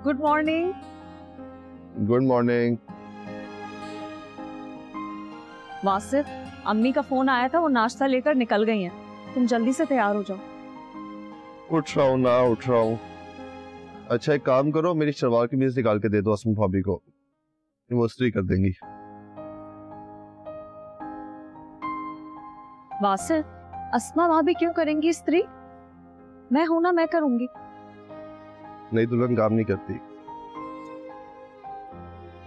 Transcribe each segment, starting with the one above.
Good morning. Good morning. Wasif, अम्मी का phone आया था, वो नाश्ता लेकर निकल गई हैं। तुम जल्दी से तैयार हो जाओ। उठ रहा हूँ ना, उठ रहा हूँ। अच्छा एक काम करो, मेरी शलवार कमीज निकाल के दे दो असम भाभी को, वो इस्त्री कर देंगी। वासिफ, अस्मा भाभी क्यों करेंगी इस्त्री? मैं हूं ना, मैं करूंगी। नहीं, दुल्हन काम नहीं करती।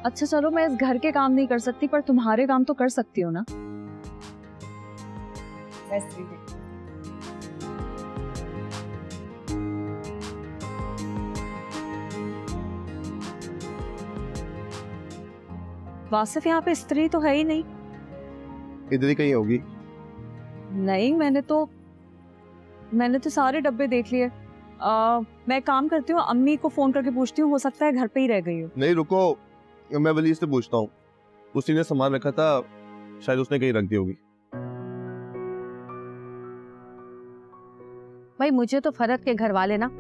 अच्छा चलो, मैं इस घर के काम नहीं कर सकती, पर तुम्हारे काम तो कर सकती हो ना। वासिफ, यहाँ पे स्त्री तो है ही नहीं। इधर ही कहीं होगी। नहीं, मैंने तो सारे डब्बे देख लिए। मैं काम करती हूँ, अम्मी को फोन करके पूछती हूँ, हो सकता है घर पे ही रह गई हो। नहीं रुको, मैं वली से पूछता हूँ, उसी ने सामान रखा था, शायद उसने कहीं रख दी होगी। भाई मुझे तो फरत के घर वाले ना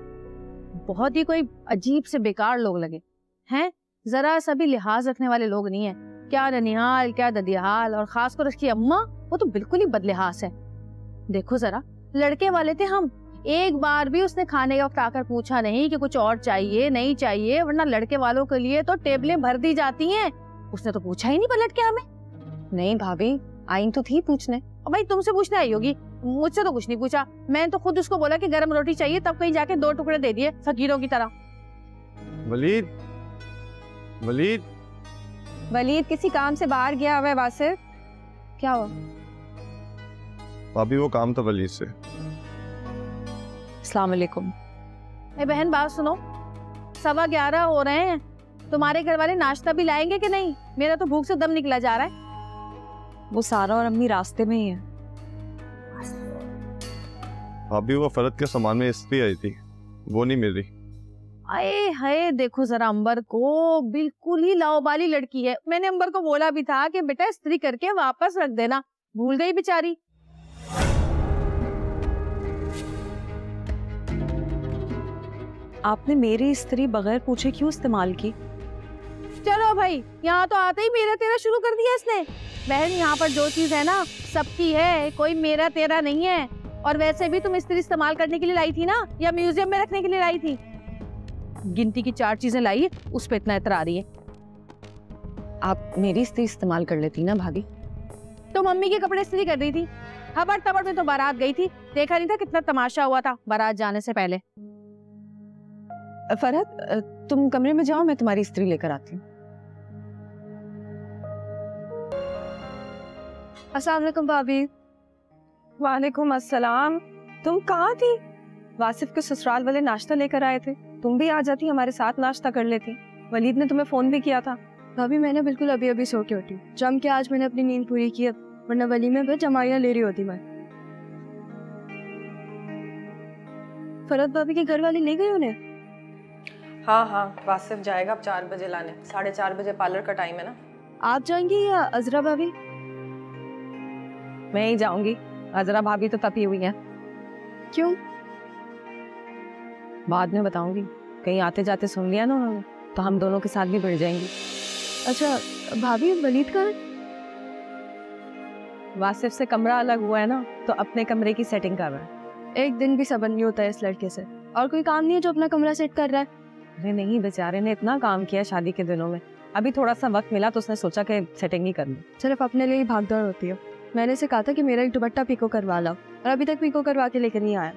बहुत ही कोई अजीब से बेकार लोग लगे हैं। जरा सा भी लिहाज रखने वाले लोग नहीं है। क्या ननिहाल, क्या ददियाल, और खास कर उसकी अम्मा, वो तो बिल्कुल ही बदलिहाज है। देखो जरा, लड़के वाले थे हम, एक बार भी उसने खाने के वक्त आकर पूछा नहीं कि कुछ और चाहिए नहीं चाहिए, वरना लड़के वालों के लिए तो टेबलें भर दी जाती हैं। उसने तो पूछा ही नहीं पलट के हमें। नहीं भाभी, आई तो थी पूछने। और भाई तुमसे पूछने आई होगी, मुझसे तो कुछ नहीं पूछा। मैंने तो खुद उसको बोला कि गरम रोटी चाहिए, तब कहीं जाके 2 टुकड़े दे दिए फकीरों की तरह। वलीद, वलीद, वलीद किसी काम से बाहर गया हुआ है। वासिफ, क्या हुआ? भाभी वो काम था वलीद से। अस्सलाम वालेकुम। बहन बात सुनो, 11:15 हो रहे हैं, तुम्हारे घर वाले नाश्ता भी लाएंगे कि नहीं? मेरा तो भूख से दम निकला जा रहा है। वो सारा और अम्मी रास्ते में ही है। भाभी वो फरत के सामान में इस्त्री आई थी, वो नहीं मिल रही। आए हाय, देखो जरा अंबर को, बिल्कुल ही लाओबाली लड़की है। मैंने अंबर को बोला भी था कि बेटा इस्त्री करके वापस रख देना, भूल गई बेचारी। आपने मेरी स्त्री बगैर पूछे क्यों इस्तेमाल की? चलो भाई, यहाँ तो आते ही मेरा तेरा शुरू कर दिया इसने। बहन, यहाँ पर जो चीज है ना सबकी है, कोई मेरा तेरा नहीं है। और वैसे भी तुम स्त्री इस्तेमाल करने के लिए लाई थी ना, या म्यूजियम में रखने के लिए लाई थी? गिनती की 4 चीजें लाई है, उस पे इतना इतरा रही है। आप मेरी स्त्री इस्तेमाल कर लेती ना भाभी। तो मम्मी के कपड़े इस्त्री कर रही थी, हबड़ तबड़ में तो बारात गई थी, देखा नहीं था कितना तमाशा हुआ था बारात जाने से पहले। फरहत, तुम कमरे में जाओ, मैं तुम्हारी स्त्री लेकर आती हूँ। अस्सलाम वालेकुम भाभी। वालेकुम अस्सलाम। तुम कहाँ थी? वासिफ के ससुराल वाले नाश्ता लेकर आए थे, तुम भी आ जाती, हमारे साथ नाश्ता कर लेती। वलीद ने तुम्हें फोन भी किया था। भाभी मैंने बिल्कुल अभी अभी सो के उठी, जम के आज मैंने अपनी नींद पूरी की, वरना वली में बस जमाइयाँ ले रही होती मैं। फरहत भाभी के घर वाले ले गए उन्हें? हाँ, वासिफ जाएगा अब 4 बजे लाने। 4:30 बजे पार्लर का टाइम है ना। आप जाएंगी या अजरा भाभी? मैं ही जाऊंगी, अजरा भाभी तो तपी हुई है। क्यों? बाद में बताऊंगी, कहीं आते जाते सुन लिया ना उन्होंने तो हम दोनों के साथ भी बढ़ जाएंगी। अच्छा भाभी, वलीद का वासिफ से कमरा अलग हुआ है ना, तो अपने कमरे की सेटिंग कर रहा है। एक दिन भी सबर नहीं होता है इस लड़के से। और कोई काम नहीं है जो अपना कमरा सेट कर रहा है? अरे नहीं, बेचारे ने इतना काम किया शादी के दिनों में, अभी थोड़ा सा वक्त मिला तो उसने सोचा कि सेटिंग ही कर ली। सिर्फ अपने लिए ही भागदौड़ होती है। मैंने इसे कहा था कि मेरा एक दुपट्टा पीको करवा लो, और अभी तक पीको करवा के लेकर नहीं आया।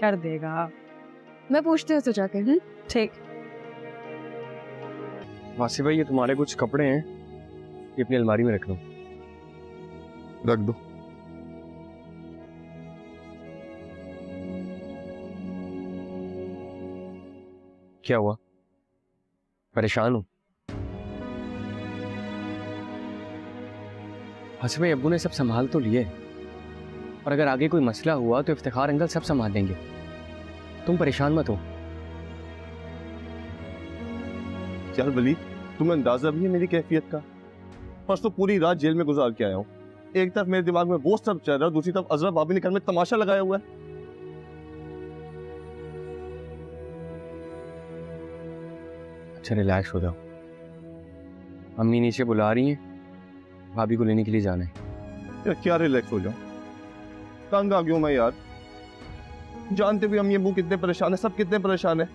कर देगा, मैं पूछती हूँ तो जाके। ठीक। वासिफ भाई, ये तुम्हारे कुछ कपड़े हैं, ये अपनी अलमारी में रख लो। रख दो। क्या हुआ, परेशान हो? वासिफ भाई, अब्बू ने सब संभाल तो लिए, और अगर आगे कोई मसला हुआ तो इफ्तिखार अंकल सब संभाल देंगे, तुम परेशान मत हो। यार वली, तुम्हें अंदाजा भी है मेरी कैफियत का? परसों पूरी रात जेल में गुजार के आया हूँ। एक तरफ मेरे दिमाग में वो सब चल रहा है, दूसरी तरफ अजरा भाभी ने घर में तमाशा लगाया हुआ है। अच्छा रिलैक्स हो जाओ। अम्मी नीचे बुला रही हैं, भाभी को लेने के लिए जाना है। यार क्या रिलैक्स हो जाऊं, तंग आ गया हूं मैं यार। जानते भी अम्मी अब्बू कितने परेशान है, सब कितने परेशान है,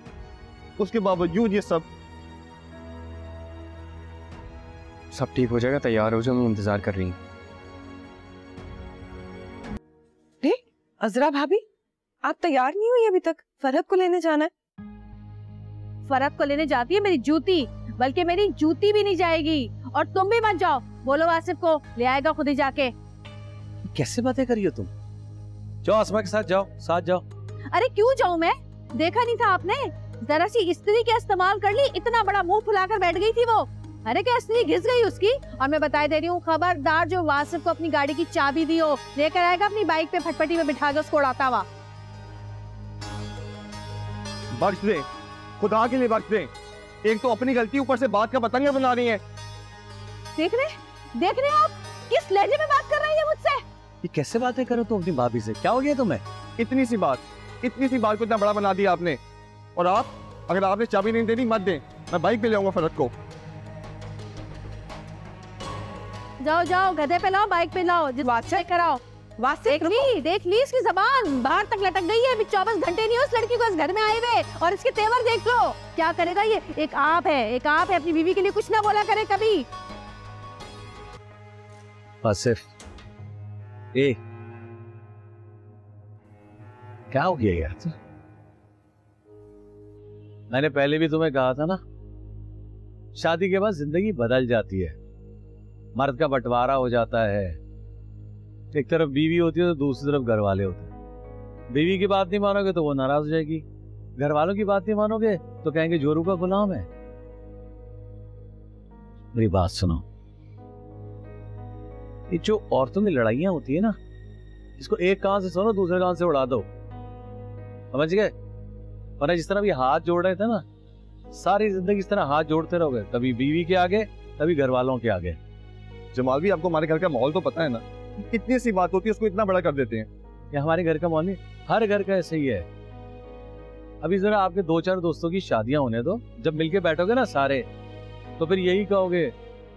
उसके बावजूद ये सब। सब ठीक हो जाएगा, तैयार हो जाओ, मैं इंतजार कर रही हूँ। अजरा भाभी, आप तैयार नहीं हुई अभी तक? फरहत को लेने जाना है। फरहत को लेने जाती है मेरी जूती, बल्कि मेरी जूती भी नहीं जाएगी। और तुम भी मत जाओ, बोलो वासिफ को, ले आएगा खुद ही जाके। कैसे बातें कर रही हो तुम? जाओ आसमा के साथ जाओ, साथ जाओ। अरे क्यों जाऊं मैं? देखा नहीं था आपने? जरा सी स्त्री का इस्तेमाल कर ली, इतना बड़ा मुंह फुलाकर बैठ गई थी वो। अरे क्या स्त्री घिस गई उसकी? और मैं बता दे रही हूँ, खबरदार जो वासिफ को अपनी गाड़ी की चाबी दी हो, लेकर आएगा अपनी बाइक पे फटफटी में बिठा के उसको उड़ाता हुआ। बख्श दे, खुदा के लिए बख्श दे। एक तो अपनी गलती, ऊपर से बात का पतंग बना रही है। देख रहे आप किस लहजे में बात कर रही है मुझसे? ये कैसे बातें करो तुम अपनी भाभी से? क्या हो गया तुम्हें? इतनी सी बात को इतना बड़ा बना दिया आपने। और आप, अगर आपने चाबी नहीं देनी मत दें, मैं बाइक पे ले आऊंगा फरहत को। जाओ गधे पे लाओ, बाइक पे लाओ, चेक कराओ। देख ली इसकी जबान बाहर तक लटक गई है। अभी 24 घंटे नहीं हो उस लड़की को इस घर में आए हुए, और इसके तेवर देख लो क्या करेगा ये। एक आप है अपनी बीवी के लिए कुछ ना बोला करे कभी। आसिफ, क्या हो गया यार? मैंने पहले भी तुम्हें कहा था ना, शादी के बाद जिंदगी बदल जाती है, मर्द का बंटवारा हो जाता है। एक तरफ बीवी होती है तो दूसरी तरफ घर वाले होते हैं। बीवी की बात नहीं मानोगे तो वो नाराज हो जाएगी, घर वालों की बात नहीं मानोगे तो कहेंगे जोरू का गुलाम है। मेरी बात सुनो, ये जो औरतों में लड़ाइयां होती है ना, इसको एक कान से सुनो, दूसरे कान से उड़ा दो, समझ गए? वरना जिस तरह भी हाथ जोड़ रहे थे ना, सारी जिंदगी इस तरह हाथ जोड़ते रहोगे, कभी बीवी के आगे कभी घर वालों के आगे। जमाल भी, आपको हमारे घर का माहौल तो पता है ना, कितनी सी बात होती है उसको इतना बड़ा कर देते हैं। क्या हमारे घर का माहौल नहीं? हर घर का ऐसे ही है। अभी जरा आपके 2-4 दोस्तों की शादियां होने दो, जब मिलके बैठोगे ना सारे, तो फिर यही कहोगे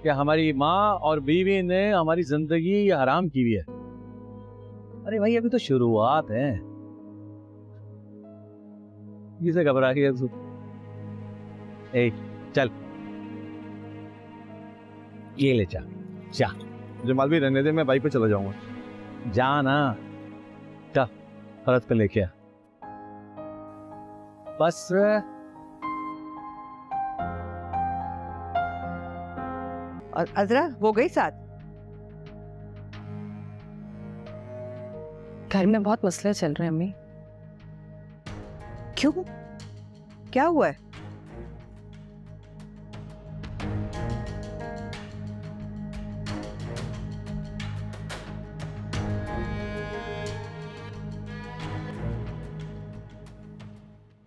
कि हमारी माँ और बीवी ने हमारी जिंदगी हराम की हुई है। अरे भाई अभी तो शुरुआत है, किसे घबरा के तू? चल ये ले जा। जमाल भी रहने दे, मैं बाइक पे चला जाऊंगा। जा ना, जा फरहत को लेके आ बस। और अजरा वो गई साथ? घर में बहुत मसले चल रहे हैं अम्मी। क्यों, क्या हुआ है?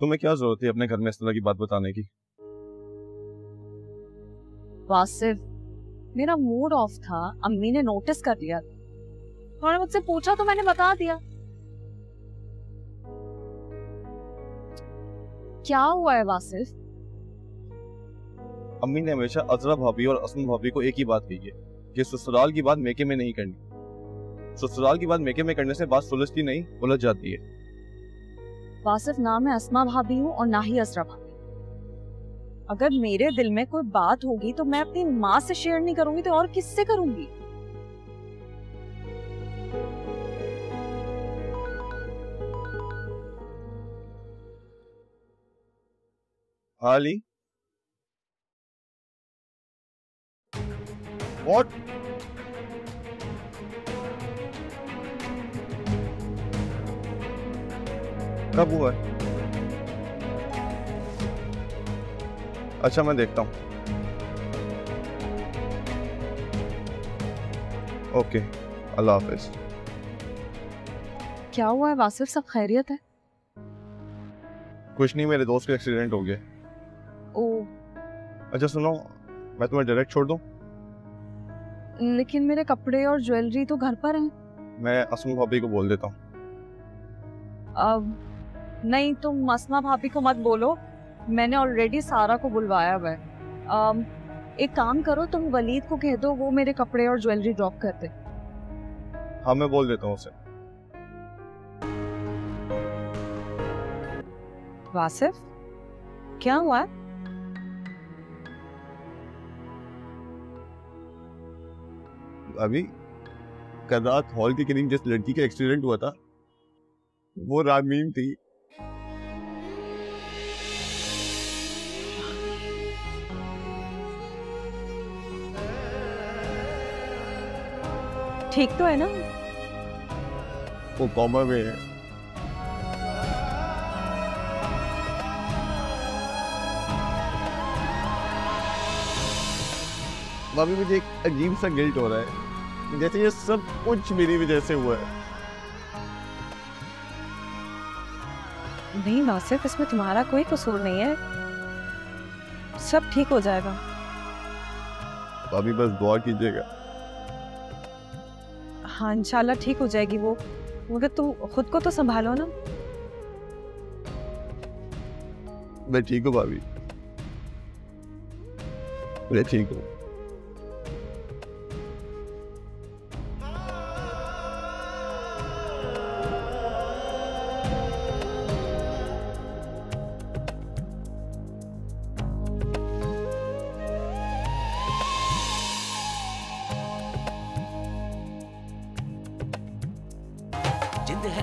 तुम्हें क्या जरूरत है अपने घर में इस तरह की बात बताने की? वासिफ, मेरा मूड ऑफ था, अम्मी ने नोटिस कर लिया, उन्होंने मुझसे पूछा तो मैंने बता दिया। क्या हुआ है वासिफ? अम्मी ने हमेशा अजरा भाभी और असमा भाभी को एक ही बात कही है कि ससुराल की बात मेके में नहीं करनी। ससुराल की बात मेके में करने से बात सुलझती नहीं, उलझ जाती है। वासिफ, ना मैं अस्मा भाभी हूँ और ना ही अजरा भाभी। अगर मेरे दिल में कोई बात होगी तो मैं अपनी माँ से शेयर नहीं करूंगी तो और किससे करूंगी? हाली What? कब हुआ है? अच्छा मैं देखता हूँ। ओके, अल्लाह हाफिज। क्या हुआ है वासिफ, सब खैरियत है? कुछ नहीं, मेरे दोस्त का एक्सीडेंट हो गया। ओह, अच्छा सुनो, मैं तुम्हें डायरेक्ट छोड़ दूं? लेकिन मेरे कपड़े और ज्वेलरी तो घर पर हैं। मैं असमा भाभी को बोल देता हूँ। अब नहीं, तुम अस्मा भाभी को मत बोलो, मैंने ऑलरेडी सारा को बुलवाया हुआ है। एक काम करो, तुम वलीद को कह दो वो मेरे कपड़े और ज्वेलरी ड्रॉप कर दे। हाँ मैं बोल देता हूँ उसे। वासिफ, क्या हुआ? अभी कल रात हॉल के करीब जिस लड़की का एक्सीडेंट हुआ था वो रामीम थी। ठीक तो है ना? वो कॉमा में है। भाभी मुझे एक अजीब सा गिल्ट हो रहा है, जैसे ये सब कुछ मेरी वजह से हुआ है। नहीं वासिफ, इसमें तुम्हारा कोई कसूर नहीं है, सब ठीक हो जाएगा। भाभी बस दुआ कीजिएगा। हाँ इंशाल्लाह ठीक हो जाएगी वो, मगर तुम खुद को तो संभालो ना। मैं ठीक हूँ भाभी, मैं ठीक हूँ।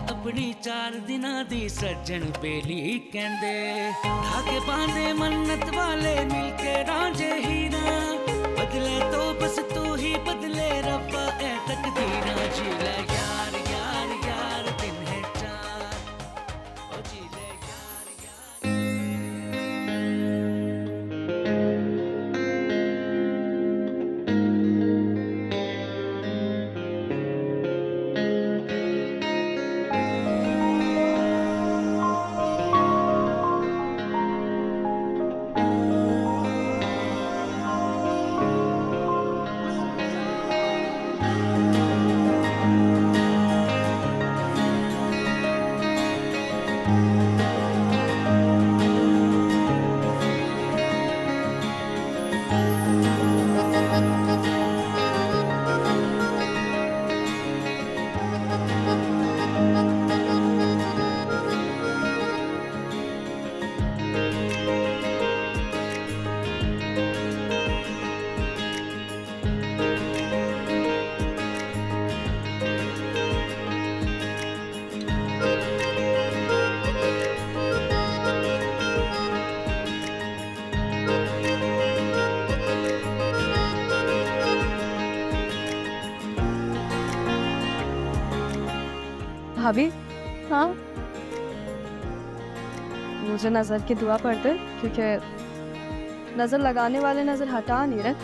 अपनी 4 दिना दी सज्जन बेली कहंदे, धागे बांधे मन्नत वाले मिलके रांझे हीरा, बदले तो बस तू ही बदले रब्बा ए तकदीरा, जी ले यार यार यार दिन है 4, ओ जी ले यार भाभी, हाँ मुझे नजर की दुआ पढ़ दे, क्योंकि नजर लगाने वाले नजर हटा नहीं रहे।